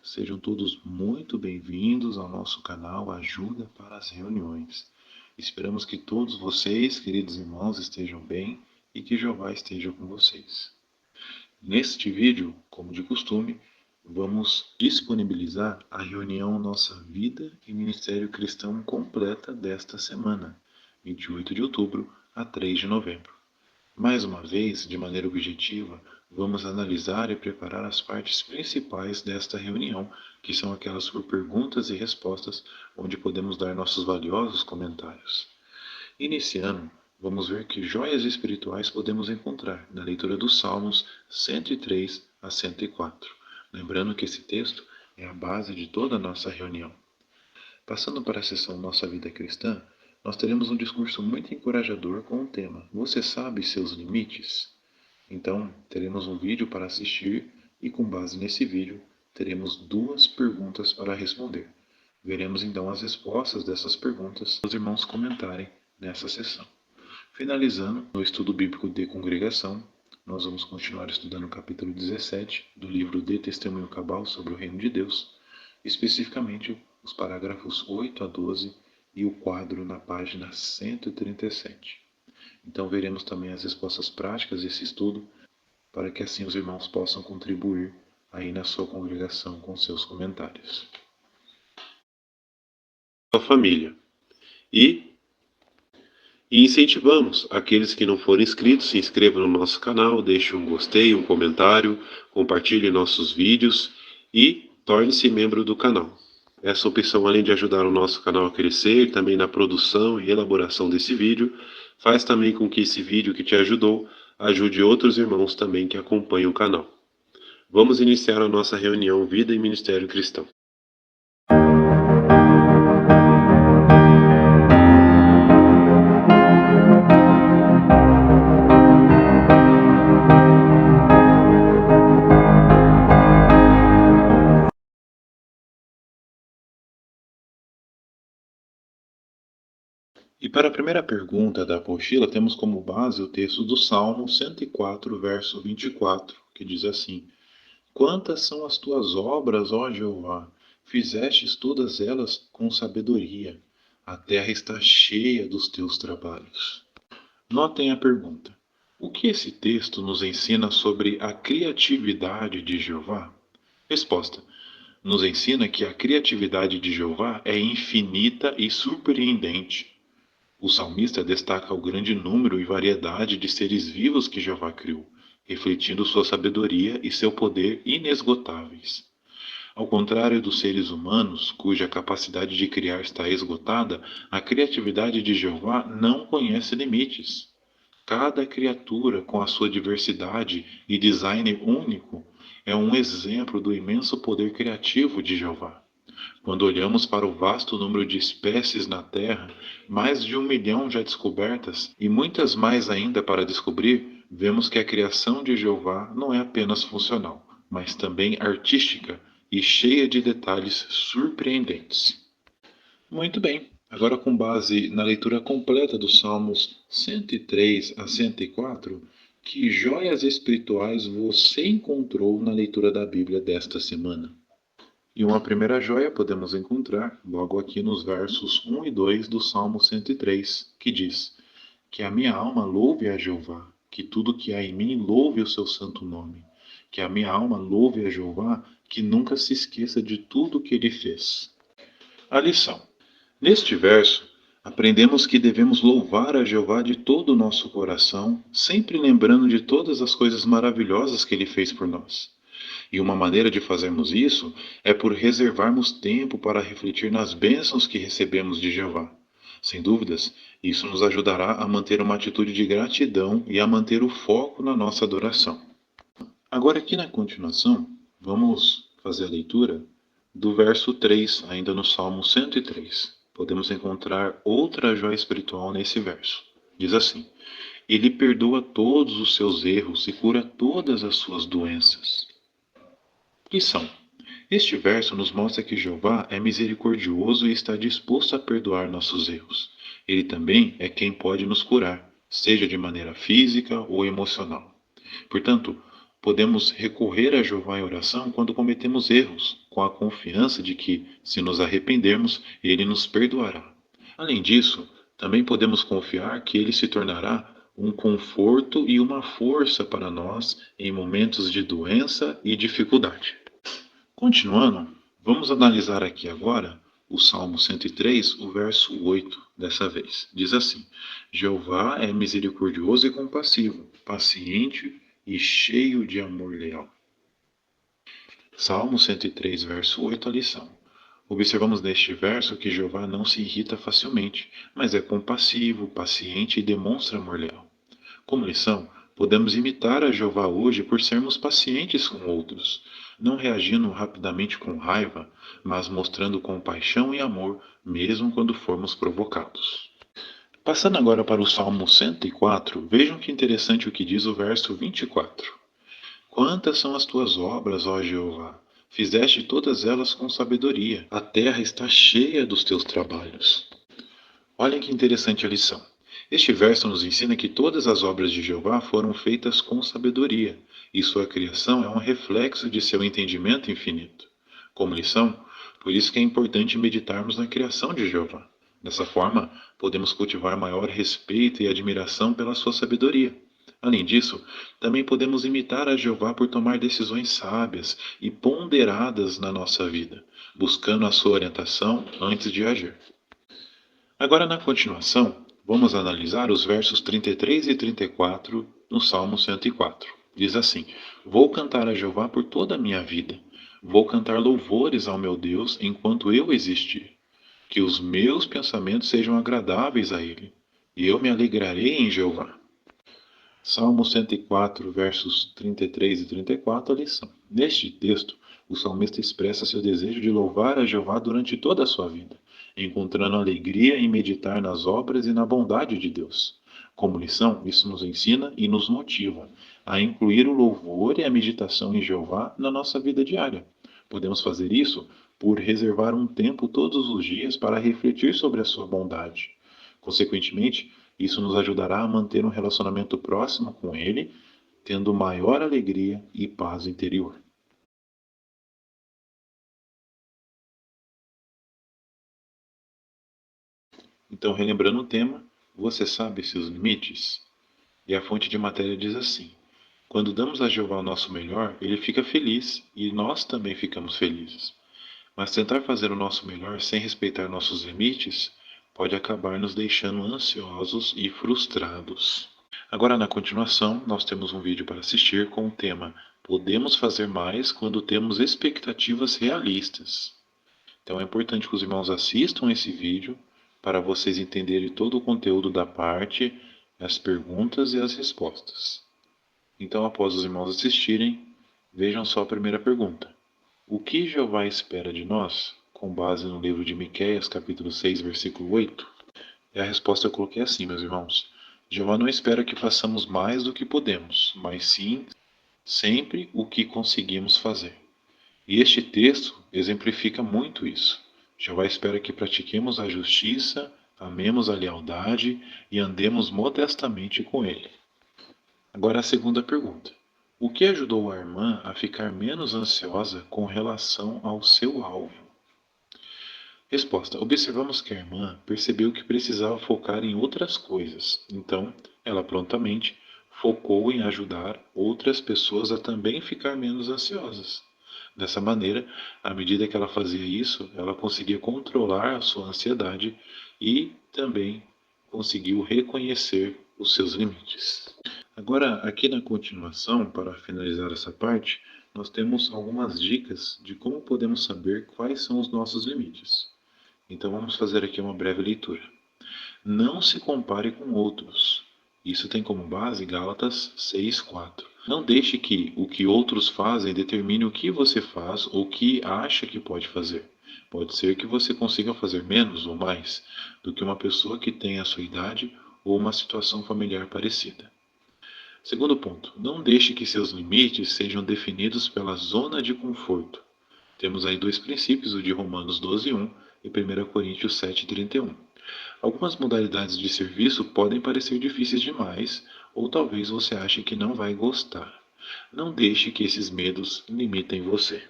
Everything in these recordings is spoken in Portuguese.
Sejam todos muito bem-vindos ao nosso canal Ajuda para as Reuniões. Esperamos que todos vocês, queridos irmãos, estejam bem e que Jeová esteja com vocês. Neste vídeo, como de costume, vamos disponibilizar a reunião Nossa Vida e Ministério Cristão completa desta semana, 28 de outubro a 3 de novembro. Mais uma vez, de maneira objetiva, vamos analisar e preparar as partes principais desta reunião, que são aquelas por perguntas e respostas, onde podemos dar nossos valiosos comentários. Iniciando, vamos ver que joias espirituais podemos encontrar na leitura dos Salmos 103 a 104. Lembrando que esse texto é a base de toda a nossa reunião. Passando para a sessão Nossa Vida Cristã, nós teremos um discurso muito encorajador com o tema Você sabe seus limites? Então, teremos um vídeo para assistir e, com base nesse vídeo, teremos 2 perguntas para responder. Veremos então as respostas dessas perguntas para os irmãos comentarem nessa sessão. Finalizando, no estudo bíblico de congregação, nós vamos continuar estudando o capítulo 17 do livro de Testemunho Cabal sobre o Reino de Deus, especificamente os parágrafos 8 a 12 e o quadro na página 137. Então veremos também as respostas práticas desse estudo, para que assim os irmãos possam contribuir aí na sua congregação com seus comentários. A família. E incentivamos aqueles que não forem inscritos, se inscrevam no nosso canal, deixem um gostei, um comentário, compartilhem nossos vídeos e torne-se membro do canal. Essa opção, além de ajudar o nosso canal a crescer, também na produção e elaboração desse vídeo, faz também com que esse vídeo que te ajudou ajude outros irmãos também que acompanham o canal. Vamos iniciar a nossa reunião Vida e Ministério Cristão. E para a primeira pergunta da apostila, temos como base o texto do Salmo 104, verso 24, que diz assim: Quantas são as tuas obras, ó Jeová? Fizestes todas elas com sabedoria. A terra está cheia dos teus trabalhos. Notem a pergunta. O que esse texto nos ensina sobre a criatividade de Jeová? Resposta. Nos ensina que a criatividade de Jeová é infinita e surpreendente. O salmista destaca o grande número e variedade de seres vivos que Jeová criou, refletindo sua sabedoria e seu poder inesgotáveis. Ao contrário dos seres humanos, cuja capacidade de criar está esgotada, a criatividade de Jeová não conhece limites. Cada criatura, com a sua diversidade e design único, é um exemplo do imenso poder criativo de Jeová. Quando olhamos para o vasto número de espécies na Terra, mais de 1 milhão já descobertas e muitas mais ainda para descobrir, vemos que a criação de Jeová não é apenas funcional, mas também artística e cheia de detalhes surpreendentes. Muito bem, agora com base na leitura completa dos Salmos 103 a 104, que joias espirituais você encontrou na leitura da Bíblia desta semana? E uma primeira joia podemos encontrar logo aqui nos versos 1 e 2 do Salmo 103, que diz: Que a minha alma louve a Jeová, que tudo que há em mim louve o seu santo nome. Que a minha alma louve a Jeová, que nunca se esqueça de tudo que ele fez. A lição. Neste verso, aprendemos que devemos louvar a Jeová de todo o nosso coração, sempre lembrando de todas as coisas maravilhosas que ele fez por nós. E uma maneira de fazermos isso é por reservarmos tempo para refletir nas bênçãos que recebemos de Jeová. Sem dúvidas, isso nos ajudará a manter uma atitude de gratidão e a manter o foco na nossa adoração. Agora, aqui na continuação, vamos fazer a leitura do verso 3, ainda no Salmo 103. Podemos encontrar outra joia espiritual nesse verso. Diz assim: Ele perdoa todos os seus erros e cura todas as suas doenças. Lição. Este verso nos mostra que Jeová é misericordioso e está disposto a perdoar nossos erros. Ele também é quem pode nos curar, seja de maneira física ou emocional. Portanto, podemos recorrer a Jeová em oração quando cometemos erros, com a confiança de que, se nos arrependermos, Ele nos perdoará. Além disso, também podemos confiar que Ele se tornará um conforto e uma força para nós em momentos de doença e dificuldade. Continuando, vamos analisar aqui agora o Salmo 103, o verso 8, dessa vez. Diz assim: Jeová é misericordioso e compassivo, paciente e cheio de amor leal. Salmo 103, verso 8, a lição. Observamos neste verso que Jeová não se irrita facilmente, mas é compassivo, paciente e demonstra amor leal. Como lição, podemos imitar a Jeová hoje por sermos pacientes com outros, não reagindo rapidamente com raiva, mas mostrando compaixão e amor, mesmo quando formos provocados. Passando agora para o Salmo 104, vejam que interessante o que diz o verso 24. Quantas são as tuas obras, ó Jeová? Fizeste todas elas com sabedoria. A terra está cheia dos teus trabalhos. Olhem que interessante a lição. Este verso nos ensina que todas as obras de Jeová foram feitas com sabedoria, e sua criação é um reflexo de seu entendimento infinito. Como lição, por isso que é importante meditarmos na criação de Jeová. Dessa forma, podemos cultivar maior respeito e admiração pela sua sabedoria. Além disso, também podemos imitar a Jeová por tomar decisões sábias e ponderadas na nossa vida, buscando a sua orientação antes de agir. Agora, na continuação, vamos analisar os versos 33 e 34 no Salmo 104. Diz assim: Vou cantar a Jeová por toda a minha vida. Vou cantar louvores ao meu Deus enquanto eu existir. Que os meus pensamentos sejam agradáveis a Ele, e eu me alegrarei em Jeová. Salmo 104, versos 33 e 34, a lição. Neste texto, o salmista expressa seu desejo de louvar a Jeová durante toda a sua vida, encontrando alegria em meditar nas obras e na bondade de Deus. Como lição, isso nos ensina e nos motiva a incluir o louvor e a meditação em Jeová na nossa vida diária. Podemos fazer isso por reservar um tempo todos os dias para refletir sobre a sua bondade. Consequentemente, isso nos ajudará a manter um relacionamento próximo com Ele, tendo maior alegria e paz interior. Então, relembrando o tema, você sabe seus limites? E a fonte de matéria diz assim: quando damos a Jeová o nosso melhor, ele fica feliz e nós também ficamos felizes. Mas tentar fazer o nosso melhor sem respeitar nossos limites pode acabar nos deixando ansiosos e frustrados. Agora, na continuação, nós temos um vídeo para assistir com o tema Podemos fazer mais quando temos expectativas realistas. Então é importante que os irmãos assistam esse vídeo para vocês entenderem todo o conteúdo da parte, as perguntas e as respostas. Então, após os irmãos assistirem, vejam só a primeira pergunta. O que Jeová espera de nós, com base no livro de Miqueias, capítulo 6, versículo 8? E a resposta eu coloquei assim, meus irmãos. Jeová não espera que façamos mais do que podemos, mas sim sempre o que conseguimos fazer. E este texto exemplifica muito isso. Jeová espera que pratiquemos a justiça, amemos a lealdade e andemos modestamente com Ele. Agora a segunda pergunta. O que ajudou a irmã a ficar menos ansiosa com relação ao seu alvo? Resposta. Observamos que a irmã percebeu que precisava focar em outras coisas. Então, ela prontamente focou em ajudar outras pessoas a também ficar menos ansiosas. Dessa maneira, à medida que ela fazia isso, ela conseguia controlar a sua ansiedade e também conseguiu reconhecer os seus limites. Agora, aqui na continuação, para finalizar essa parte, nós temos algumas dicas de como podemos saber quais são os nossos limites. Então vamos fazer aqui uma breve leitura. Não se compare com outros. Isso tem como base Gálatas 6:4. Não deixe que o que outros fazem determine o que você faz ou o que acha que pode fazer. Pode ser que você consiga fazer menos ou mais do que uma pessoa que tem a sua idade ou uma situação familiar parecida. Segundo ponto, não deixe que seus limites sejam definidos pela zona de conforto. Temos aí dois princípios, o de Romanos 12:1 e 1 Coríntios 7:31. Algumas modalidades de serviço podem parecer difíceis demais, ou talvez você ache que não vai gostar. Não deixe que esses medos limitem você.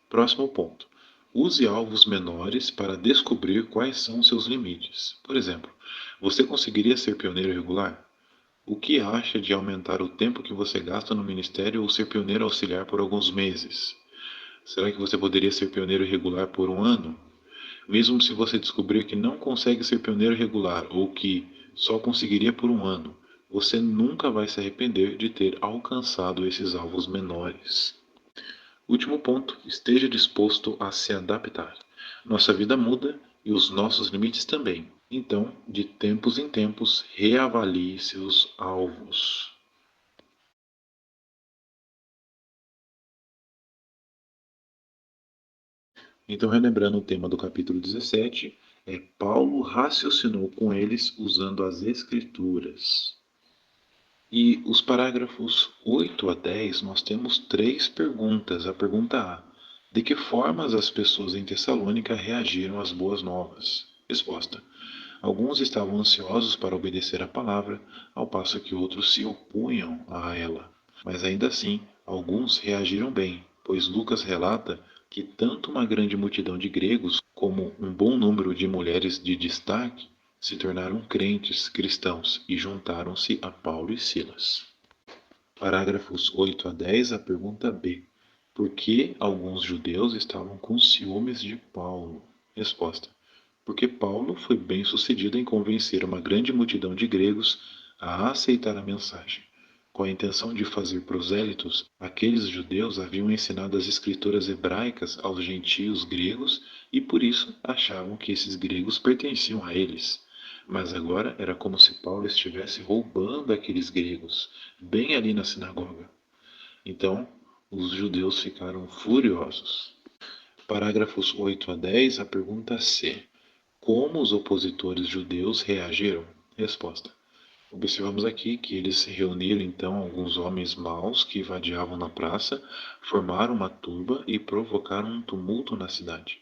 Próximo ponto. Use alvos menores para descobrir quais são seus limites. Por exemplo, você conseguiria ser pioneiro regular? O que acha de aumentar o tempo que você gasta no ministério ou ser pioneiro auxiliar por alguns meses? Será que você poderia ser pioneiro regular por um ano? Mesmo se você descobrir que não consegue ser pioneiro regular ou que só conseguiria por um ano, você nunca vai se arrepender de ter alcançado esses alvos menores. Último ponto, esteja disposto a se adaptar. Nossa vida muda e os nossos limites também. Então, de tempos em tempos, reavalie seus alvos. Então, relembrando o tema do capítulo 17, Paulo raciocinou com eles usando as Escrituras. E os parágrafos 8 a 10, nós temos três perguntas. A pergunta A: de que formas as pessoas em Tessalônica reagiram às boas novas? Resposta: alguns estavam ansiosos para obedecer à palavra, ao passo que outros se opunham a ela. Mas ainda assim, alguns reagiram bem, pois Lucas relata que tanto uma grande multidão de gregos como um bom número de mulheres de destaque se tornaram crentes cristãos e juntaram-se a Paulo e Silas. Parágrafos 8 a 10, a pergunta B: por que alguns judeus estavam com ciúmes de Paulo? Resposta: porque Paulo foi bem-sucedido em convencer uma grande multidão de gregos a aceitar a mensagem. Com a intenção de fazer prosélitos, aqueles judeus haviam ensinado as escrituras hebraicas aos gentios gregos e por isso achavam que esses gregos pertenciam a eles. Mas agora era como se Paulo estivesse roubando aqueles gregos, bem ali na sinagoga. Então, os judeus ficaram furiosos. Parágrafos 8 a 10, a pergunta C: como os opositores judeus reagiram? Resposta: observamos aqui que eles se reuniram então alguns homens maus que vadiavam na praça, formaram uma turba e provocaram um tumulto na cidade.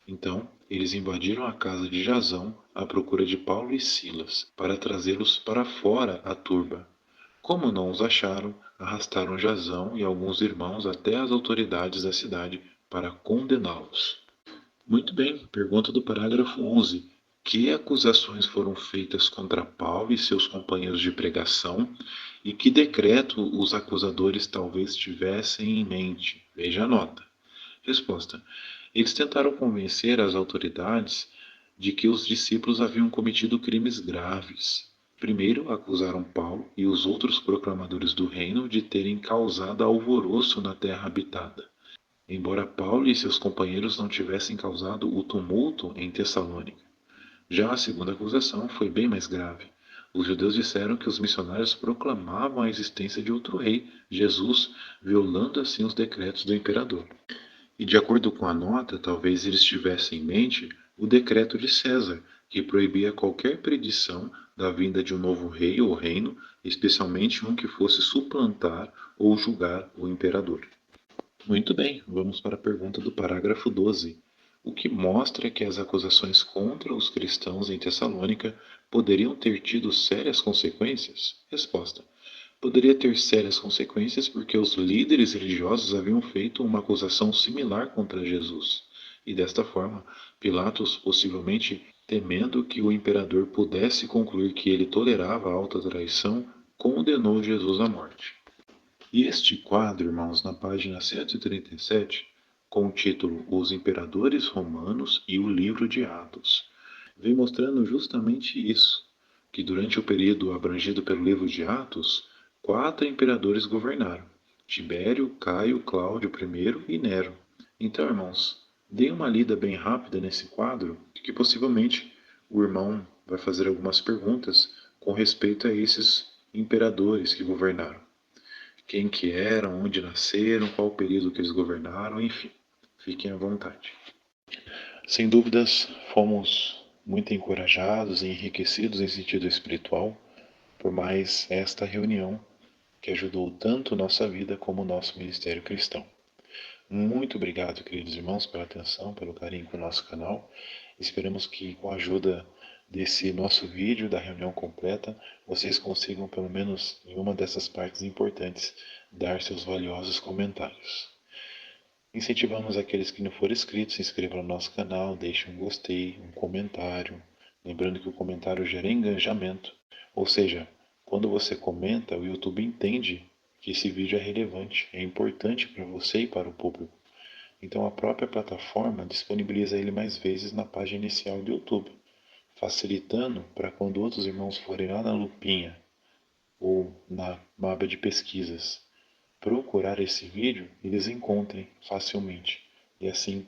Então, eles invadiram a casa de Jasão à procura de Paulo e Silas, para trazê-los para fora a turba. Como não os acharam, arrastaram Jasão e alguns irmãos até as autoridades da cidade para condená-los. Muito bem, pergunta do parágrafo 11. Que acusações foram feitas contra Paulo e seus companheiros de pregação e que decreto os acusadores talvez tivessem em mente? Veja a nota. Resposta: eles tentaram convencer as autoridades de que os discípulos haviam cometido crimes graves. Primeiro, acusaram Paulo e os outros proclamadores do reino de terem causado alvoroço na terra habitada, embora Paulo e seus companheiros não tivessem causado o tumulto em Tessalônica. Já a segunda acusação foi bem mais grave. Os judeus disseram que os missionários proclamavam a existência de outro rei, Jesus, violando assim os decretos do imperador. E de acordo com a nota, talvez eles tivessem em mente o decreto de César, que proibia qualquer predição da vinda de um novo rei ou reino, especialmente um que fosse suplantar ou julgar o imperador. Muito bem, vamos para a pergunta do parágrafo 12. O que mostra que as acusações contra os cristãos em Tessalônica poderiam ter tido sérias consequências? Resposta: poderia ter sérias consequências porque os líderes religiosos haviam feito uma acusação similar contra Jesus. E desta forma, Pilatos, possivelmente temendo que o imperador pudesse concluir que ele tolerava a alta traição, condenou Jesus à morte. E este quadro, irmãos, na página 137, com o título Os Imperadores Romanos e o Livro de Atos, vem mostrando justamente isso, que durante o período abrangido pelo livro de Atos, quatro imperadores governaram: Tibério, Caio, Cláudio I e Nero. Então, irmãos, deem uma lida bem rápida nesse quadro, que possivelmente o irmão vai fazer algumas perguntas com respeito a esses imperadores que governaram. Quem que eram, onde nasceram, qual o período que eles governaram, enfim. Fiquem à vontade. Sem dúvidas, fomos muito encorajados e enriquecidos em sentido espiritual por mais esta reunião que ajudou tanto nossa vida como o nosso ministério cristão. Muito obrigado, queridos irmãos, pela atenção, pelo carinho com o nosso canal. Esperamos que, com a ajuda desse nosso vídeo da reunião completa, vocês consigam, pelo menos em uma dessas partes importantes, dar seus valiosos comentários. Incentivamos aqueles que não forem inscritos, se inscrevam no nosso canal, deixem um gostei, um comentário. Lembrando que o comentário gera engajamento. Ou seja, quando você comenta, o YouTube entende que esse vídeo é relevante, é importante para você e para o público. Então a própria plataforma disponibiliza ele mais vezes na página inicial do YouTube, facilitando para quando outros irmãos forem lá na lupinha ou na aba de pesquisas procurar esse vídeo, eles encontrem facilmente e assim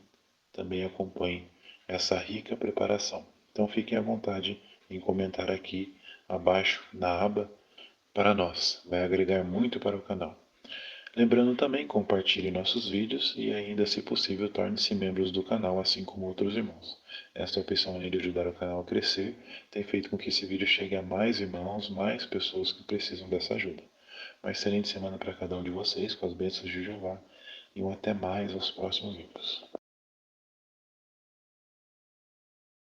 também acompanhem essa rica preparação. Então fiquem à vontade em comentar aqui abaixo na aba para nós, vai agregar muito para o canal. Lembrando também, compartilhe nossos vídeos e ainda, se possível, torne-se membros do canal, assim como outros irmãos. Esta opção, além de ajudar o canal a crescer, tem feito com que esse vídeo chegue a mais irmãos, mais pessoas que precisam dessa ajuda. Uma excelente semana para cada um de vocês, com as bênçãos de Jeová, e um até mais aos próximos vídeos.